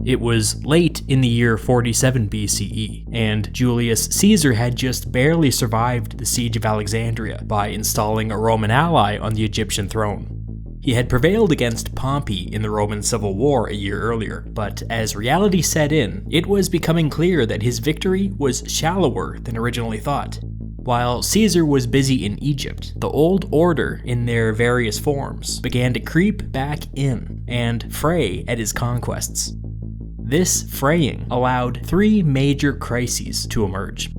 It was late in the year 47 BCE, and Julius Caesar had just barely survived the siege of Alexandria by installing a Roman ally on the Egyptian throne. He had prevailed against Pompey in the Roman Civil War a year earlier, but as reality set in, it was becoming clear that his victory was shallower than originally thought. While Caesar was busy in Egypt, the old order in their various forms began to creep back in and fray at his conquests. This fraying allowed three major crises to emerge.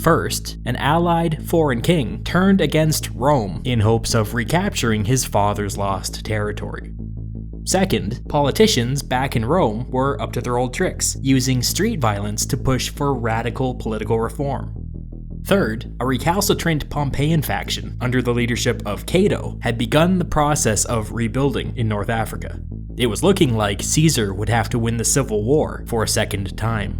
First, an allied foreign king turned against Rome in hopes of recapturing his father's lost territory. Second, politicians back in Rome were up to their old tricks, using street violence to push for radical political reform. Third, a recalcitrant Pompeian faction under the leadership of Cato had begun the process of rebuilding in North Africa. It was looking like Caesar would have to win the Civil War for a second time.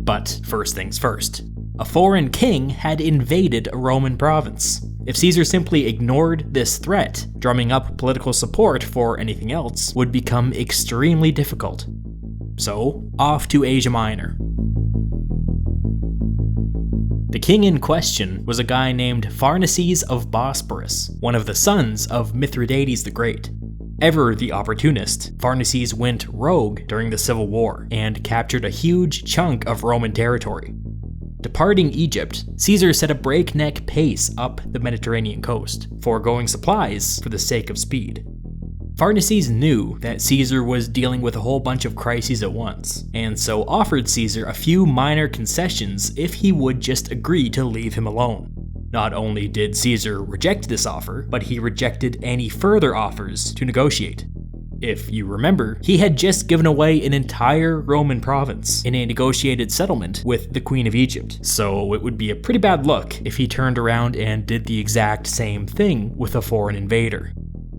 But first things first, a foreign king had invaded a Roman province. If Caesar simply ignored this threat, drumming up political support for anything else would become extremely difficult. So, off to Asia Minor. The king in question was a guy named Pharnaces of Bosporus, one of the sons of Mithridates the Great. Ever the opportunist, Pharnaces went rogue during the Civil War and captured a huge chunk of Roman territory. Departing Egypt, Caesar set a breakneck pace up the Mediterranean coast, foregoing supplies for the sake of speed. Pharnaces knew that Caesar was dealing with a whole bunch of crises at once, and so offered Caesar a few minor concessions if he would just agree to leave him alone. Not only did Caesar reject this offer, but he rejected any further offers to negotiate. If you remember, he had just given away an entire Roman province in a negotiated settlement with the Queen of Egypt, so it would be a pretty bad look if he turned around and did the exact same thing with a foreign invader.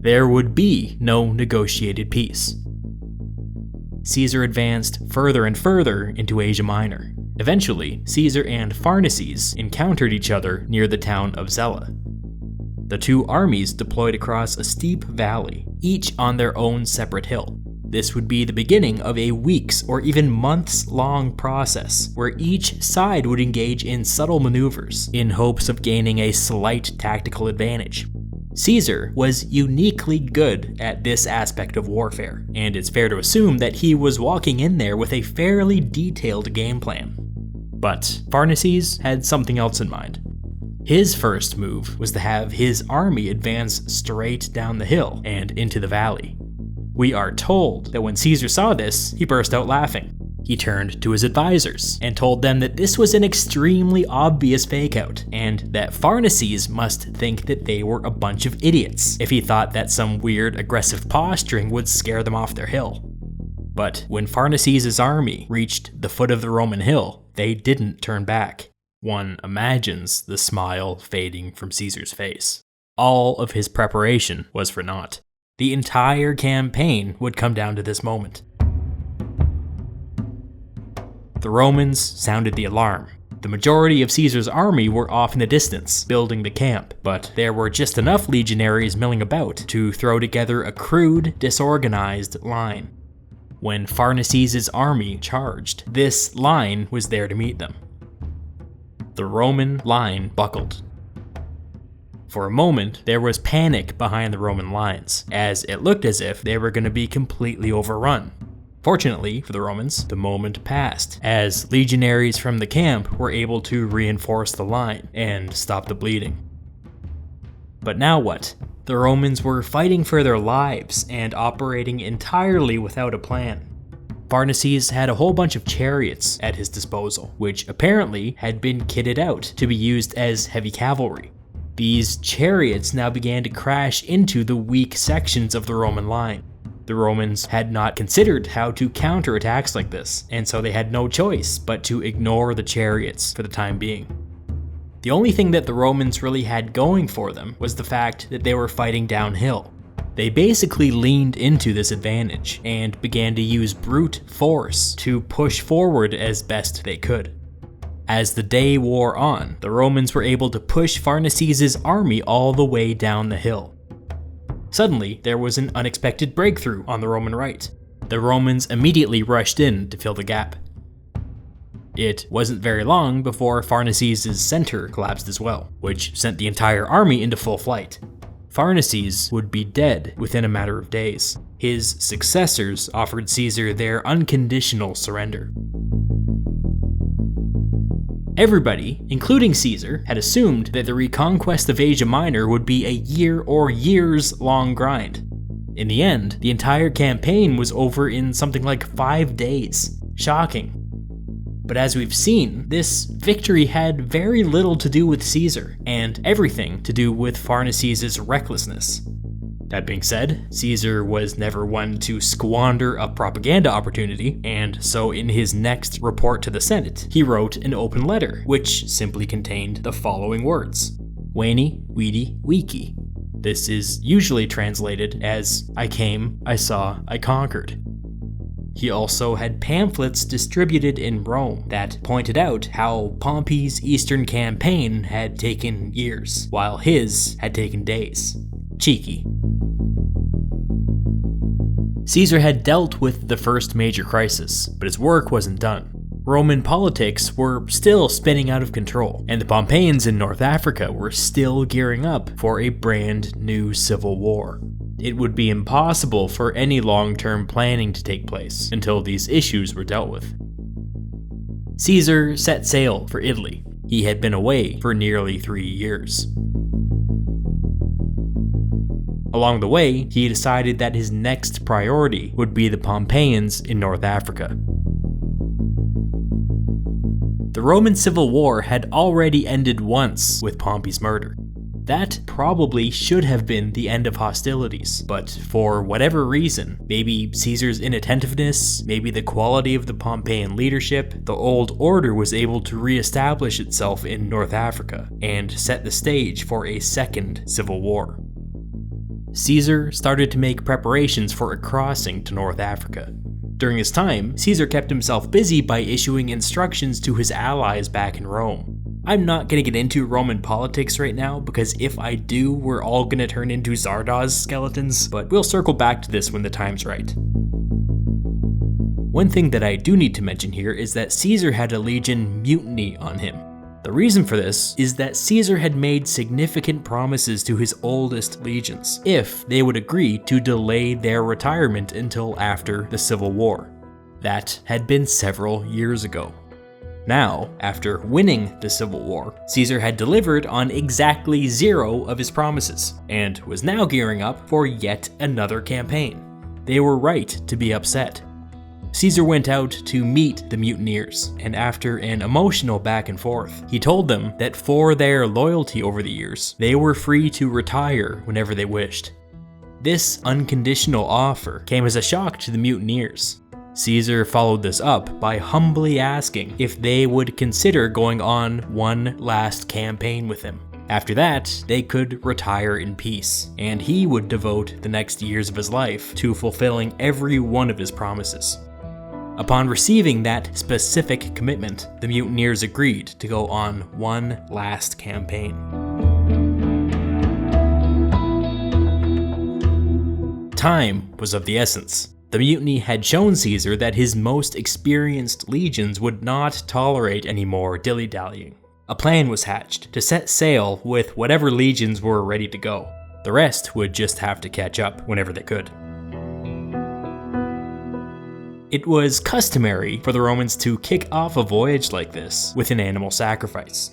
There would be no negotiated peace. Caesar advanced further and further into Asia Minor. Eventually, Caesar and Pharnaces encountered each other near the town of Zela. The two armies deployed across a steep valley, each on their own separate hill. This would be the beginning of a weeks or even months-long process where each side would engage in subtle maneuvers in hopes of gaining a slight tactical advantage. Caesar was uniquely good at this aspect of warfare, and it's fair to assume that he was walking in there with a fairly detailed game plan. But Pharnaces had something else in mind. His first move was to have his army advance straight down the hill and into the valley. We are told that when Caesar saw this, he burst out laughing. He turned to his advisors and told them that this was an extremely obvious fake-out, and that Pharnaces must think that they were a bunch of idiots if he thought that some weird aggressive posturing would scare them off their hill. But when Pharnaces' army reached the foot of the Roman hill, they didn't turn back. One imagines the smile fading from Caesar's face. All of his preparation was for naught. The entire campaign would come down to this moment. The Romans sounded the alarm. The majority of Caesar's army were off in the distance, building the camp, but there were just enough legionaries milling about to throw together a crude, disorganized line. When Pharnaces' army charged, this line was there to meet them. The Roman line buckled. For a moment, there was panic behind the Roman lines, as it looked as if they were going to be completely overrun. Fortunately for the Romans, the moment passed, as legionaries from the camp were able to reinforce the line and stop the bleeding. But now what? The Romans were fighting for their lives and operating entirely without a plan. Pharnaces had a whole bunch of chariots at his disposal, which apparently had been kitted out to be used as heavy cavalry. These chariots now began to crash into the weak sections of the Roman line. The Romans had not considered how to counter attacks like this, and so they had no choice but to ignore the chariots for the time being. The only thing that the Romans really had going for them was the fact that they were fighting downhill. They basically leaned into this advantage and began to use brute force to push forward as best they could. As the day wore on, the Romans were able to push Pharnaces' army all the way down the hill. Suddenly, there was an unexpected breakthrough on the Roman right. The Romans immediately rushed in to fill the gap. It wasn't very long before Pharnaces' center collapsed as well, which sent the entire army into full flight. Pharnaces would be dead within a matter of days. His successors offered Caesar their unconditional surrender. Everybody, including Caesar, had assumed that the reconquest of Asia Minor would be a year or years long grind. In the end, the entire campaign was over in something like 5 days. Shocking. But as we've seen, this victory had very little to do with Caesar, and everything to do with Pharnaces' recklessness. That being said, Caesar was never one to squander a propaganda opportunity, and so in his next report to the Senate, he wrote an open letter, which simply contained the following words: Veni, Vidi, Vici. This is usually translated as, I came, I saw, I conquered. He also had pamphlets distributed in Rome that pointed out how Pompey's eastern campaign had taken years, while his had taken days. Cheeky. Caesar had dealt with the first major crisis, but his work wasn't done. Roman politics were still spinning out of control, and the Pompeians in North Africa were still gearing up for a brand new civil war. It would be impossible for any long-term planning to take place until these issues were dealt with. Caesar set sail for Italy. He had been away for nearly 3 years. Along the way, he decided that his next priority would be the Pompeians in North Africa. The Roman Civil War had already ended once with Pompey's murder. That probably should have been the end of hostilities, but for whatever reason, maybe Caesar's inattentiveness, maybe the quality of the Pompeian leadership, the old order was able to re-establish itself in North Africa and set the stage for a second civil war. Caesar started to make preparations for a crossing to North Africa. During this time, Caesar kept himself busy by issuing instructions to his allies back in Rome. I'm not going to get into Roman politics right now, because if I do, we're all going to turn into Zardoz skeletons, but we'll circle back to this when the time's right. One thing that I do need to mention here is that Caesar had a legion mutiny on him. The reason for this is that Caesar had made significant promises to his oldest legions if they would agree to delay their retirement until after the Civil War. That had been several years ago. Now, after winning the Civil War, Caesar had delivered on exactly 0 of his promises, and was now gearing up for yet another campaign. They were right to be upset. Caesar went out to meet the mutineers, and after an emotional back and forth, he told them that for their loyalty over the years, they were free to retire whenever they wished. This unconditional offer came as a shock to the mutineers. Caesar followed this up by humbly asking if they would consider going on one last campaign with him. After that, they could retire in peace, and he would devote the next years of his life to fulfilling every one of his promises. Upon receiving that specific commitment, the mutineers agreed to go on one last campaign. Time was of the essence. The mutiny had shown Caesar that his most experienced legions would not tolerate any more dilly-dallying. A plan was hatched to set sail with whatever legions were ready to go. The rest would just have to catch up whenever they could. It was customary for the Romans to kick off a voyage like this with an animal sacrifice.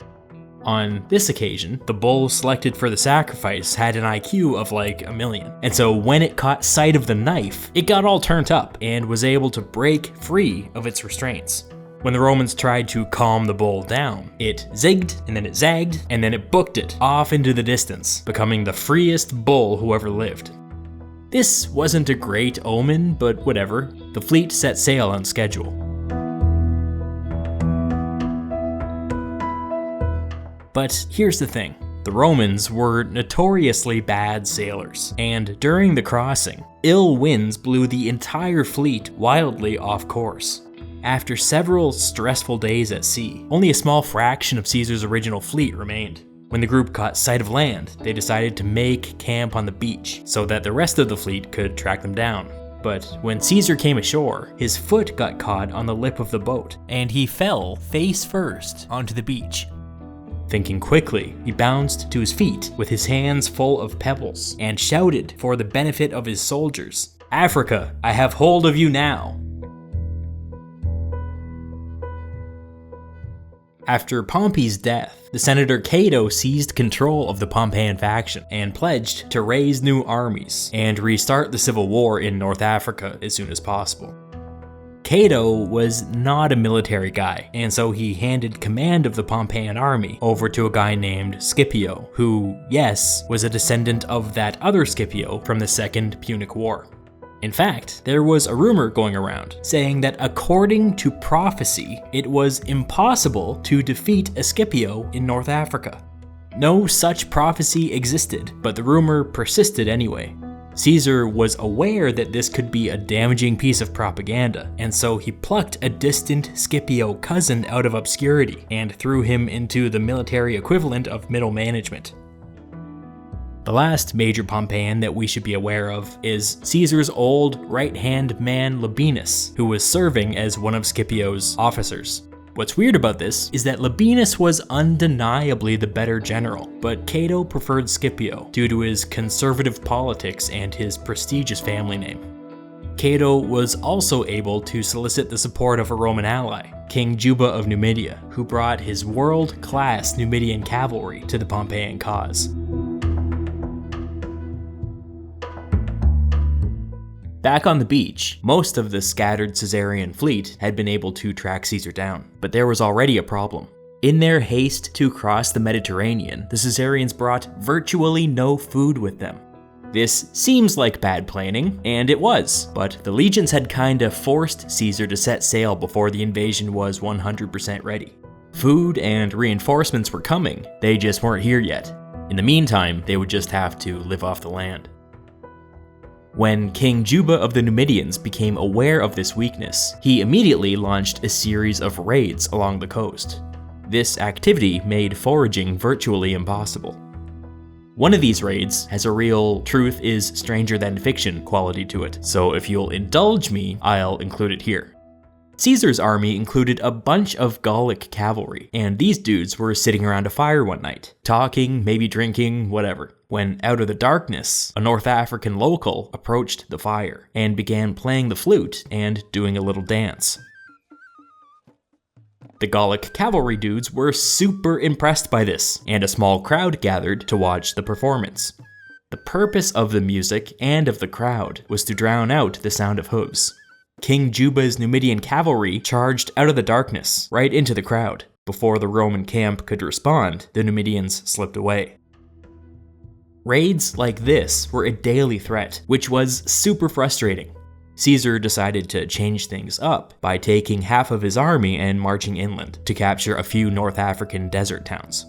On this occasion, the bull selected for the sacrifice had an IQ of like 1,000,000, and so when it caught sight of the knife, it got all turned up and was able to break free of its restraints. When the Romans tried to calm the bull down, it zigged, and then it zagged, and then it booked it off into the distance, becoming the freest bull who ever lived. This wasn't a great omen, but whatever. The fleet set sail on schedule. But here's the thing. The Romans were notoriously bad sailors, and during the crossing, ill winds blew the entire fleet wildly off course. After several stressful days at sea, only a small fraction of Caesar's original fleet remained. When the group caught sight of land, they decided to make camp on the beach so that the rest of the fleet could track them down. But when Caesar came ashore, his foot got caught on the lip of the boat, and he fell face first onto the beach. Thinking quickly, he bounced to his feet with his hands full of pebbles and shouted for the benefit of his soldiers, "Africa, I have hold of you now." After Pompey's death, the senator Cato seized control of the Pompeian faction and pledged to raise new armies and restart the civil war in North Africa as soon as possible. Cato was not a military guy, and so he handed command of the Pompeian army over to a guy named Scipio, who, yes, was a descendant of that other Scipio from the Second Punic War. In fact, there was a rumor going around saying that according to prophecy, it was impossible to defeat a Scipio in North Africa. No such prophecy existed, but the rumor persisted anyway. Caesar was aware that this could be a damaging piece of propaganda, and so he plucked a distant Scipio cousin out of obscurity and threw him into the military equivalent of middle management. The last major Pompeian that we should be aware of is Caesar's old right-hand man Labienus, who was serving as one of Scipio's officers. What's weird about this is that Labienus was undeniably the better general, but Cato preferred Scipio due to his conservative politics and his prestigious family name. Cato was also able to solicit the support of a Roman ally, King Juba of Numidia, who brought his world-class Numidian cavalry to the Pompeian cause. Back on the beach, most of the scattered Caesarian fleet had been able to track Caesar down, but there was already a problem. In their haste to cross the Mediterranean, the Caesarians brought virtually no food with them. This seems like bad planning, and it was, but the legions had kinda forced Caesar to set sail before the invasion was 100% ready. Food and reinforcements were coming, they just weren't here yet. In the meantime, they would just have to live off the land. When King Juba of the Numidians became aware of this weakness, he immediately launched a series of raids along the coast. This activity made foraging virtually impossible. One of these raids has a real truth is stranger than fiction quality to it, so if you'll indulge me, I'll include it here. Caesar's army included a bunch of Gallic cavalry, and these dudes were sitting around a fire one night, talking, maybe drinking, whatever, when out of the darkness, a North African local approached the fire and began playing the flute and doing a little dance. The Gallic cavalry dudes were super impressed by this, and a small crowd gathered to watch the performance. The purpose of the music and of the crowd was to drown out the sound of hooves. King Juba's Numidian cavalry charged out of the darkness, right into the crowd. Before the Roman camp could respond, the Numidians slipped away. Raids like this were a daily threat, which was super frustrating. Caesar decided to change things up by taking half of his army and marching inland to capture a few North African desert towns.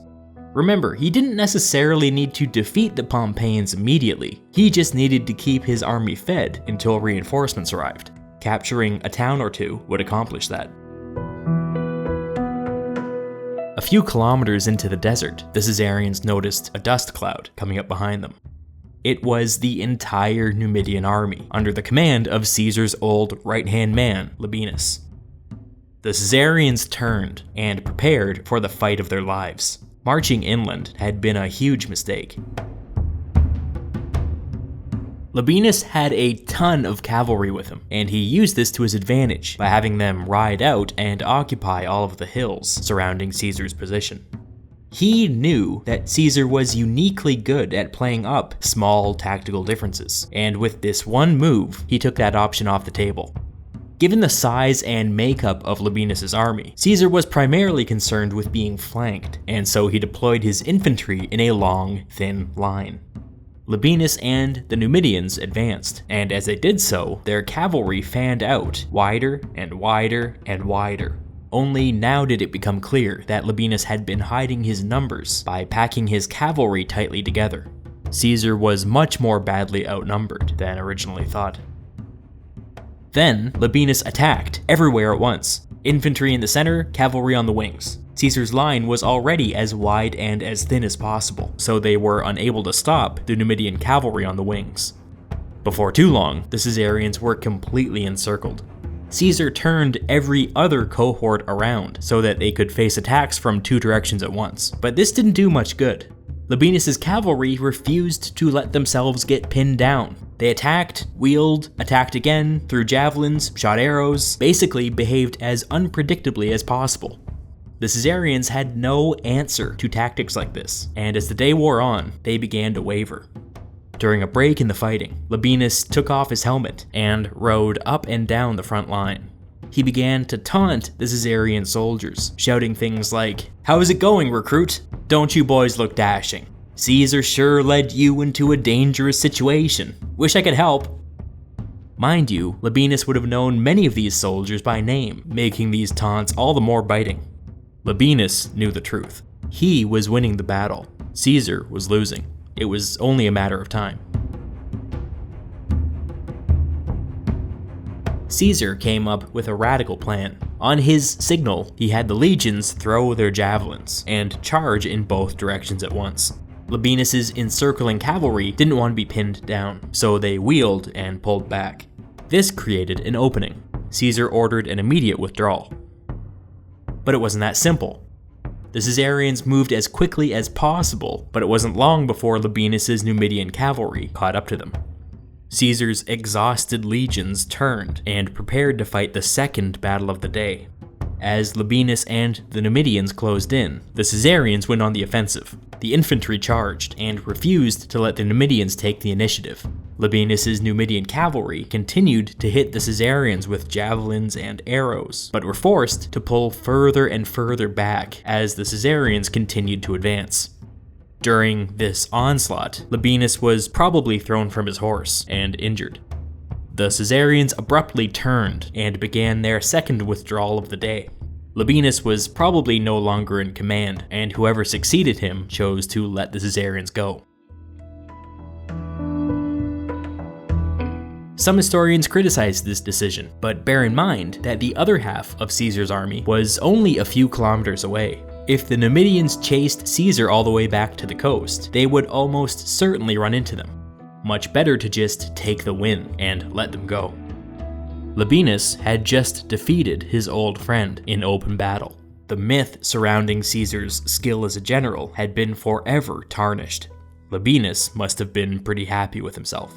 Remember, he didn't necessarily need to defeat the Pompeians immediately, he just needed to keep his army fed until reinforcements arrived. Capturing a town or two would accomplish that. A few kilometers into the desert, the Caesarians noticed a dust cloud coming up behind them. It was the entire Numidian army, under the command of Caesar's old right-hand man, Labienus. The Caesarians turned and prepared for the fight of their lives. Marching inland had been a huge mistake. Labienus had a ton of cavalry with him, and he used this to his advantage by having them ride out and occupy all of the hills surrounding Caesar's position. He knew that Caesar was uniquely good at playing up small tactical differences, and with this one move, he took that option off the table. Given the size and makeup of Labienus's army, Caesar was primarily concerned with being flanked, and so he deployed his infantry in a long, thin line. Labienus and the Numidians advanced, and as they did so, their cavalry fanned out wider and wider and wider. Only now did it become clear that Labienus had been hiding his numbers by packing his cavalry tightly together. Caesar was much more badly outnumbered than originally thought. Then, Labienus attacked, everywhere at once. Infantry in the center, cavalry on the wings. Caesar's line was already as wide and as thin as possible, so they were unable to stop the Numidian cavalry on the wings. Before too long, the Caesarians were completely encircled. Caesar turned every other cohort around so that they could face attacks from two directions at once, but this didn't do much good. Labienus's cavalry refused to let themselves get pinned down. They attacked, wheeled, attacked again, threw javelins, shot arrows, basically behaved as unpredictably as possible. The Caesarians had no answer to tactics like this, and as the day wore on, they began to waver. During a break in the fighting, Labienus took off his helmet and rode up and down the front line. He began to taunt the Caesarian soldiers, shouting things like, "How is it going, recruit? Don't you boys look dashing? Caesar sure led you into a dangerous situation. Wish I could help." Mind you, Labienus would have known many of these soldiers by name, making these taunts all the more biting. Labienus knew the truth. He was winning the battle. Caesar was losing. It was only a matter of time. Caesar came up with a radical plan. On his signal, he had the legions throw their javelins and charge in both directions at once. Labienus's encircling cavalry didn't want to be pinned down, so they wheeled and pulled back. This created an opening. Caesar ordered an immediate withdrawal. But it wasn't that simple. The Caesarians moved as quickly as possible, but it wasn't long before Labienus's Numidian cavalry caught up to them. Caesar's exhausted legions turned and prepared to fight the second battle of the day. As Labienus and the Numidians closed in, the Caesarians went on the offensive. The infantry charged and refused to let the Numidians take the initiative. Labienus's Numidian cavalry continued to hit the Caesarians with javelins and arrows, but were forced to pull further and further back as the Caesarians continued to advance. During this onslaught, Labienus was probably thrown from his horse and injured. The Caesarians abruptly turned and began their second withdrawal of the day. Labienus was probably no longer in command, and whoever succeeded him chose to let the Caesarians go. Some historians criticize this decision, but bear in mind that the other half of Caesar's army was only a few kilometers away. If the Numidians chased Caesar all the way back to the coast, they would almost certainly run into them. Much better to just take the win and let them go. Labienus had just defeated his old friend in open battle. The myth surrounding Caesar's skill as a general had been forever tarnished. Labienus must have been pretty happy with himself.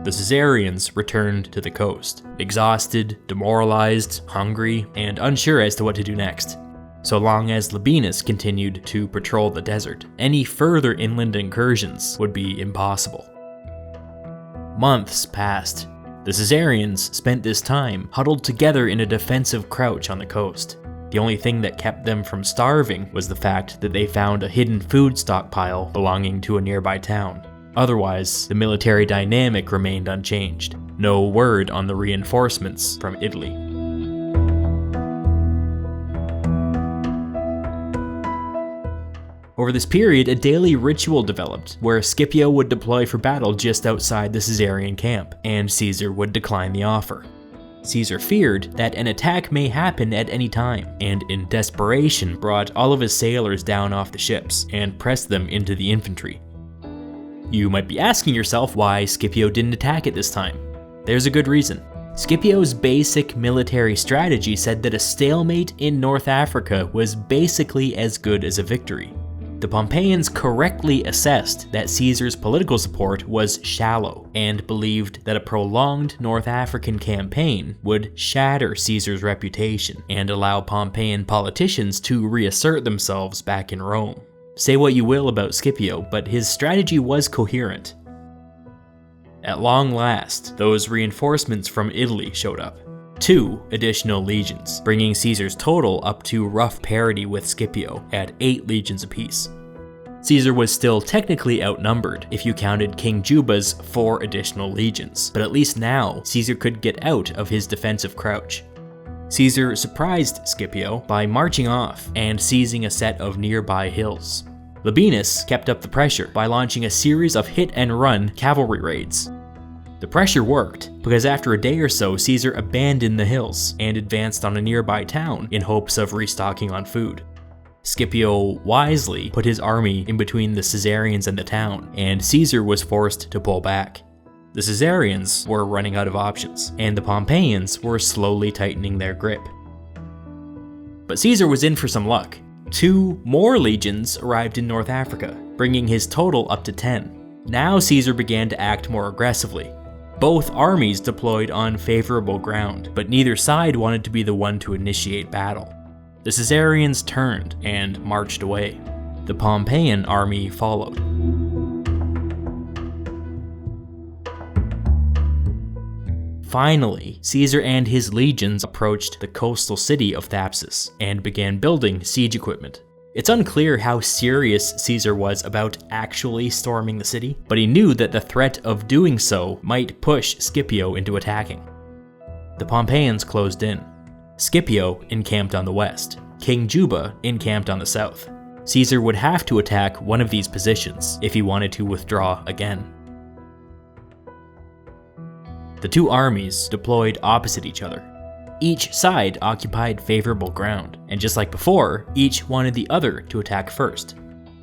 The Caesarians returned to the coast, exhausted, demoralized, hungry, and unsure as to what to do next. So long as Labienus continued to patrol the desert, any further inland incursions would be impossible. Months passed. The Caesarians spent this time huddled together in a defensive crouch on the coast. The only thing that kept them from starving was the fact that they found a hidden food stockpile belonging to a nearby town. Otherwise, the military dynamic remained unchanged. No word on the reinforcements from Italy. Over this period, a daily ritual developed, where Scipio would deploy for battle just outside the Caesarian camp, and Caesar would decline the offer. Caesar feared that an attack may happen at any time, and in desperation brought all of his sailors down off the ships and pressed them into the infantry. You might be asking yourself why Scipio didn't attack at this time. There's a good reason. Scipio's basic military strategy said that a stalemate in North Africa was basically as good as a victory. The Pompeians correctly assessed that Caesar's political support was shallow, and believed that a prolonged North African campaign would shatter Caesar's reputation and allow Pompeian politicians to reassert themselves back in Rome. Say what you will about Scipio, but his strategy was coherent. At long last, those reinforcements from Italy showed up. 2 additional legions, bringing Caesar's total up to rough parity with Scipio at 8 legions apiece. Caesar was still technically outnumbered if you counted King Juba's 4 additional legions, but at least now Caesar could get out of his defensive crouch. Caesar surprised Scipio by marching off and seizing a set of nearby hills. Labienus kept up the pressure by launching a series of hit-and-run cavalry raids. The pressure worked, because after a day or so, Caesar abandoned the hills and advanced on a nearby town in hopes of restocking on food. Scipio wisely put his army in between the Caesarians and the town, and Caesar was forced to pull back. The Caesarians were running out of options, and the Pompeians were slowly tightening their grip. But Caesar was in for some luck. 2 more legions arrived in North Africa, bringing his total up to 10. Now Caesar began to act more aggressively. Both armies deployed on favorable ground, but neither side wanted to be the one to initiate battle. The Caesarians turned and marched away. The Pompeian army followed. Finally, Caesar and his legions approached the coastal city of Thapsus and began building siege equipment. It's unclear how serious Caesar was about actually storming the city, but he knew that the threat of doing so might push Scipio into attacking. The Pompeians closed in. Scipio encamped on the west. King Juba encamped on the south. Caesar would have to attack one of these positions if he wanted to withdraw again. The 2 armies deployed opposite each other. Each side occupied favorable ground, and just like before, each wanted the other to attack first.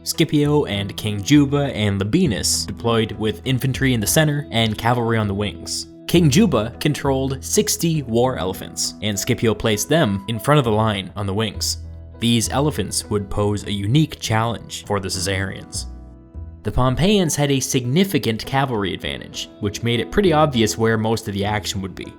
Scipio and King Juba and Labienus deployed with infantry in the center and cavalry on the wings. King Juba controlled 60 war elephants, and Scipio placed them in front of the line on the wings. These elephants would pose a unique challenge for the Caesarians. The Pompeians had a significant cavalry advantage, which made it pretty obvious where most of the action would be.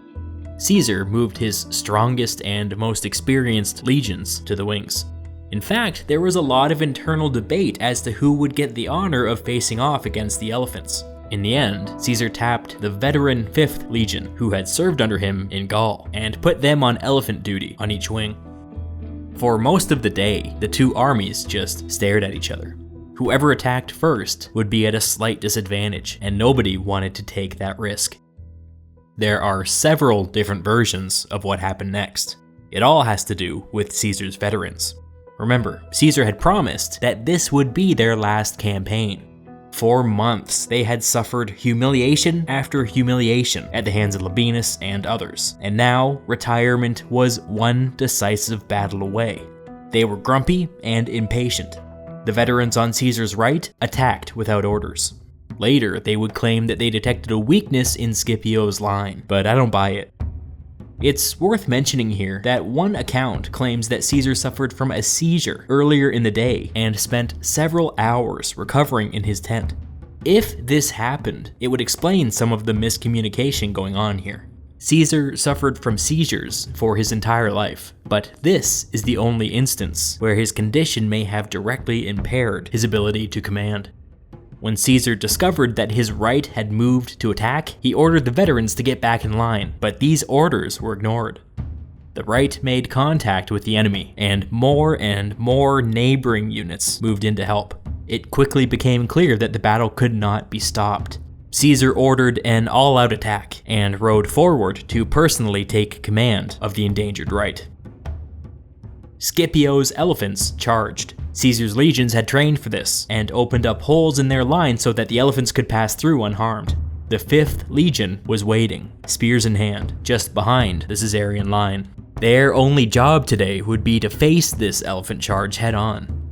Caesar moved his strongest and most experienced legions to the wings. In fact, there was a lot of internal debate as to who would get the honor of facing off against the elephants. In the end, Caesar tapped the veteran 5th Legion, who had served under him in Gaul, and put them on elephant duty on each wing. For most of the day, the 2 armies just stared at each other. Whoever attacked first would be at a slight disadvantage, and nobody wanted to take that risk. There are several different versions of what happened next. It all has to do with Caesar's veterans. Remember, Caesar had promised that this would be their last campaign. For months, they had suffered humiliation after humiliation at the hands of Labienus and others, and now retirement was one decisive battle away. They were grumpy and impatient. The veterans on Caesar's right attacked without orders. Later, they would claim that they detected a weakness in Scipio's line, but I don't buy it. It's worth mentioning here that one account claims that Caesar suffered from a seizure earlier in the day and spent several hours recovering in his tent. If this happened, it would explain some of the miscommunication going on here. Caesar suffered from seizures for his entire life, but this is the only instance where his condition may have directly impaired his ability to command. When Caesar discovered that his right had moved to attack, he ordered the veterans to get back in line, but these orders were ignored. The right made contact with the enemy, and more neighboring units moved in to help. It quickly became clear that the battle could not be stopped. Caesar ordered an all-out attack, and rode forward to personally take command of the endangered right. Scipio's elephants charged. Caesar's legions had trained for this, and opened up holes in their line so that the elephants could pass through unharmed. The 5th Legion was waiting, spears in hand, just behind the Caesarian line. Their only job today would be to face this elephant charge head on.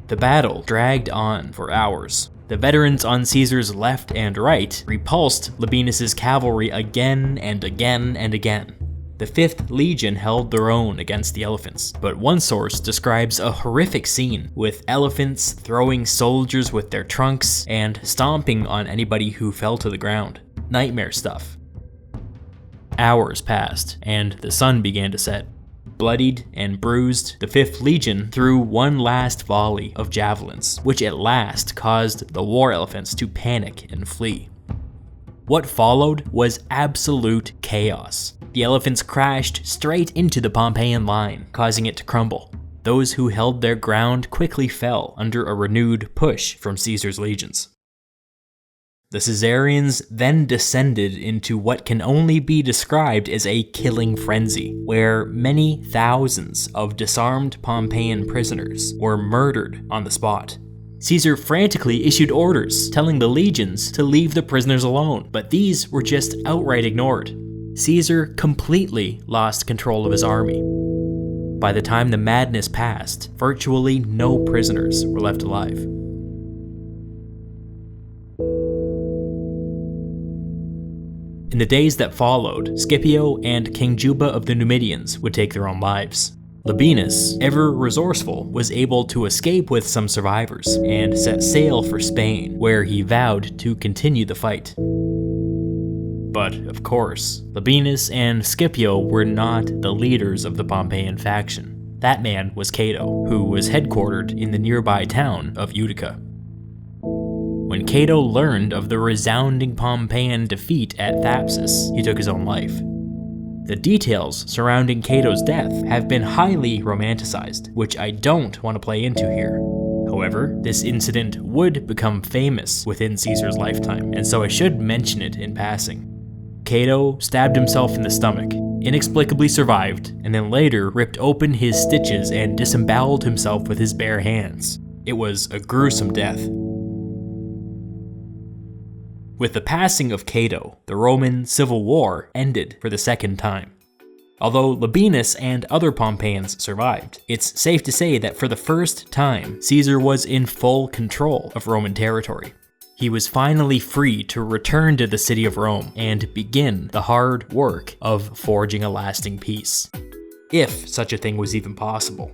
The battle dragged on for hours. The veterans on Caesar's left and right repulsed Labienus's cavalry again and again and again. The 5th Legion held their own against the elephants, but one source describes a horrific scene with elephants throwing soldiers with their trunks and stomping on anybody who fell to the ground. Nightmare stuff. Hours passed, and the sun began to set. Bloodied and bruised, the 5th Legion threw one last volley of javelins, which at last caused the war elephants to panic and flee. What followed was absolute chaos. The elephants crashed straight into the Pompeian line, causing it to crumble. Those who held their ground quickly fell under a renewed push from Caesar's legions. The Caesarians then descended into what can only be described as a killing frenzy, where many thousands of disarmed Pompeian prisoners were murdered on the spot. Caesar frantically issued orders telling the legions to leave the prisoners alone, but these were just outright ignored. Caesar completely lost control of his army. By the time the madness passed, virtually no prisoners were left alive. In the days that followed, Scipio and King Juba of the Numidians would take their own lives. Labienus, ever resourceful, was able to escape with some survivors and set sail for Spain, where he vowed to continue the fight. But, of course, Labienus and Scipio were not the leaders of the Pompeian faction. That man was Cato, who was headquartered in the nearby town of Utica. When Cato learned of the resounding Pompeian defeat at Thapsus, he took his own life. The details surrounding Cato's death have been highly romanticized, which I don't want to play into here. However, this incident would become famous within Caesar's lifetime, and so I should mention it in passing. Cato stabbed himself in the stomach, inexplicably survived, and then later ripped open his stitches and disemboweled himself with his bare hands. It was a gruesome death. With the passing of Cato, the Roman Civil War ended for the second time. Although Labienus and other Pompeians survived, it's safe to say that for the first time, Caesar was in full control of Roman territory. He was finally free to return to the city of Rome and begin the hard work of forging a lasting peace. If such a thing was even possible.